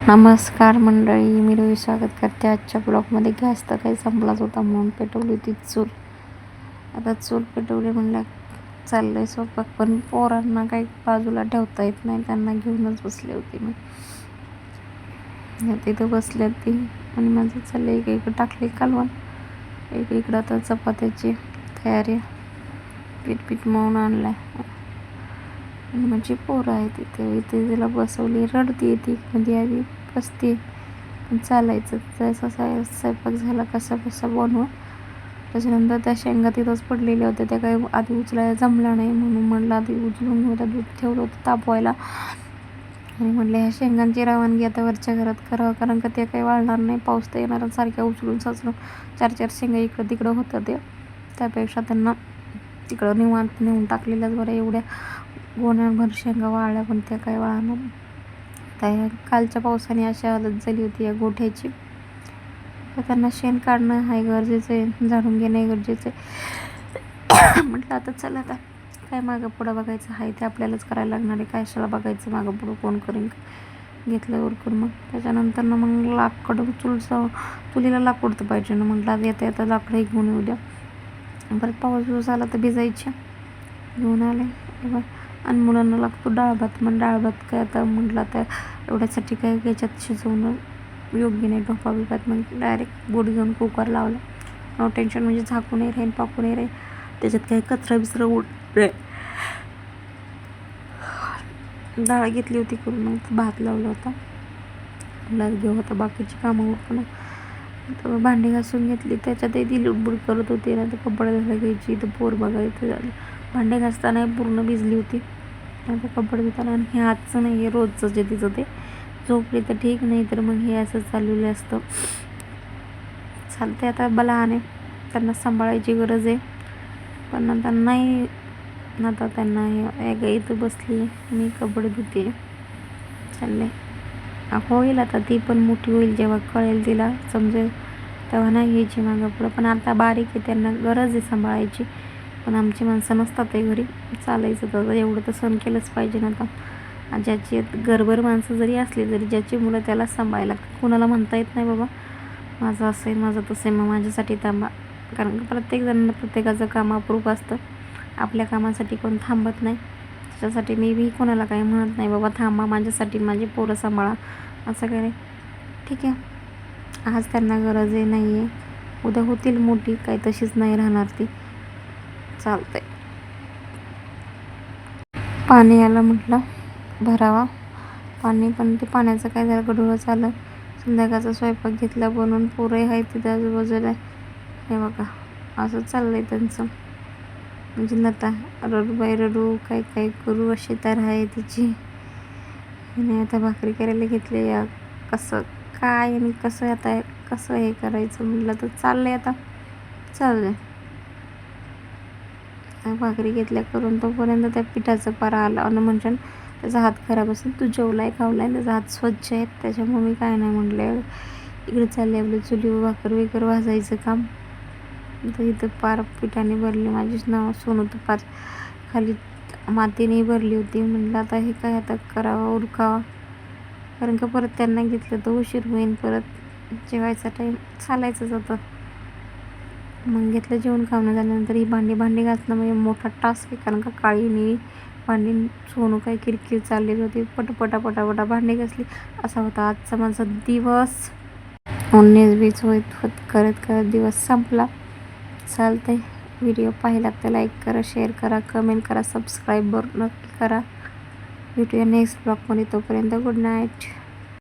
नमस्कार मंडळी, मी रोही स्वागत करते आजच्या ब्लॉगमध्ये. गॅस तर काही संपलाच होता म्हणून पेटवली होती चूल. आता चूल पेटवली म्हणलं चाललं आहे स्वयंपाक, पण पोरांना काही बाजूला ठेवता येत नाही, त्यांना घेऊनच बसले होते मी. तिथं बसल्या ती आणि माझं चाललं एक इकडं टाकले कालवण, एक इकडं आता चपात्याची तयारी. पीठ मळून आणलं आहे आणि माझी पोरं आहे इथे तिला बसवली, रडती ती म्हणजे आधी बसते, पण चालायचं जसा स्वयंपाक झाला कसा बनवून. त्याच्यानंतर त्या शेंगा तिथंच पडलेल्या होत्या, त्या काही आधी उचलायला जमल्या नाही, म्हणून म्हटलं आधी उचलून होता. दूध ठेवलं होतं तापवायला आणि म्हटलं ह्या शेंगांची रवानगी आता वरच्या घरात करावं, कारण का ते काही वाळणार नाही, पाऊस तर येणार. सारख्या उचलून साचून 4-4 शेंगा इकडं तिकडं होतं ते, त्यापेक्षा त्यांना तिकडं निवांत नेऊन टाकलेल्याच बरं. एवढ्या गोण्यांभर शेंगा वाळल्या, पण त्या काही वाळणार. त्या कालच्या पावसाने अशी हालत झाली होती या गोठ्याची. तर त्यांना शेण काढणं आहे गरजेचं आहे, झाडून घेणं गरजेचं आहे. म्हटलं आता चला, आता काय मागं पुढं बघायचं आहे ते आपल्यालाच करायला लागणार आहे. कशाला बघायचं मागं पुढं, कोण करेन. घेतलं उरकून मग त्याच्यानंतर मग लाकड चुलीला लाकूड तर पाहिजे ना. म्हटलं आता येता लाकडंही घेऊन येऊ द्या. परत पाऊस आला तर भिजायचे, घेऊन आले. आणि मुलांना लागतो डाळ भात, मग डाळ भात काय आता म्हटलं आता एवढ्यासाठी काय याच्यात शिजवणं योग्य नाही. ढोपा बिपात मग डायरेक्ट बोट घेऊन कुकर लावला. नो टेन्शन, म्हणजे झाकू नाही राहील, पाकू नाही राहील, त्याच्यात काही कचरा बिचरा उठ. डाळ घेतली होती करून, मग भात लावला होता. घेऊ होता बाकीची कामं उठणं. तर भांडी घासून घेतली, त्याच्यातही ती लुडबुड करत होती ना. तर कपडे घासायची, तर पोर बघायचं झालं. भांडे घासताना पूर्ण भिजली होती, आता कपडे धुताना. आणि हे आजचं नाही, हे रोजचं जे तिचं ते. झोपली तर ठीक, नाही तर मग हे असं चाललेलं असतं. चालते आता लहान आहे, त्यांना सांभाळायची गरज आहे, पण आता नाही. आता त्यांना हे इथं बसली, मी कपडे धुते चालले. होईल आता ती पण मोठी होईल, जेव्हा कळेल तिला समजेल तेव्हा नाही घ्यायची मागं पुढं. पण आता बारीक आहे, त्यांना गरज आहे सांभाळायची. पण आमची माणसं नसतात ते घरी, चालायचं तर एवढं तर सण केलंच पाहिजे ना. आता ज्याची घरभर माणसं जरी असली, तरी ज्याची मुलं त्याला सांभाळायला लागतात. कुणाला म्हणता येत नाही बाबा माझं असं आहे, माझं तसं आहे, मग माझ्यासाठी थांबा. कारण प्रत्येकजणांना प्रत्येकाचं काम अप्रूप असतं. आपल्या कामासाठी कोण थांबत नाही. त्याच्यासाठी मी कोणाला काही म्हणत नाही बाबा थांबा माझ्यासाठी, माझी पोरं सांभाळा, असं काय. ठीक आहे, आज त्यांना गरज आहे, नाही आहे, उद्या होतील मोठी, काही तशीच नाही राहणार ती. चालतंय. पाणी आलं म्हटलं भरावा पाणी, पण ते पाण्याचं काय जरा गडूळच आलं. संध्याकाळचा स्वयंपाक घेतला बनवून, पोरंही आहे तिथे आजूबाजूला. हे बघा असं चाललंय त्यांचं, म्हणजे नता रडू काय काय करू अशी तर आहे तिची. आणि आता भाकरी करायला घेतली. या कसं काय आणि कसं आता कसं हे करायचं म्हटलं तर चाललंय आता चाललंय. भाकरी घेतल्या करून, तोपर्यंत त्या पिठाचं पारा आला आणि म्हणजे त्याचा हात खराब असेल. तू जेवलाय खावलाय, त्याचा हात स्वच्छ आहे, त्याच्यामुळे मी काय नाही म्हटलं. इकडे चालले आपलं चुलीवर भाकर भाजायचं काम. तर इथं पार पिठाने भरली माझीच नाव सोनू, तर पार खाली मातीने भरली होती. म्हटलं आता हे काय आता करावं, उरकावा, कारण का परत त्यांना घेतलं तर उशीर होईल, परत जेवायचा टाईम चालायचंच होतं. मग घेतलं जेवण खावणं झाल्यानंतर ही भांडी घासणं म्हणजे मोठा टास्क आहे, कारण का काळी निळी भांडी. सोनू काय किरकिर चाललेली होती, पटापटा भांडी घासली. असा होता आजचा माझा दिवस. 19-20 होत करत दिवस संपला. चालतंय, व्हिडिओ पाहिला तर लाईक करा, शेअर करा, कमेंट करा, सबस्क्राईब नक्की करा. भेटूया नेक्स्ट ब्लॉगमध्ये, तोपर्यंत गुड नाईट.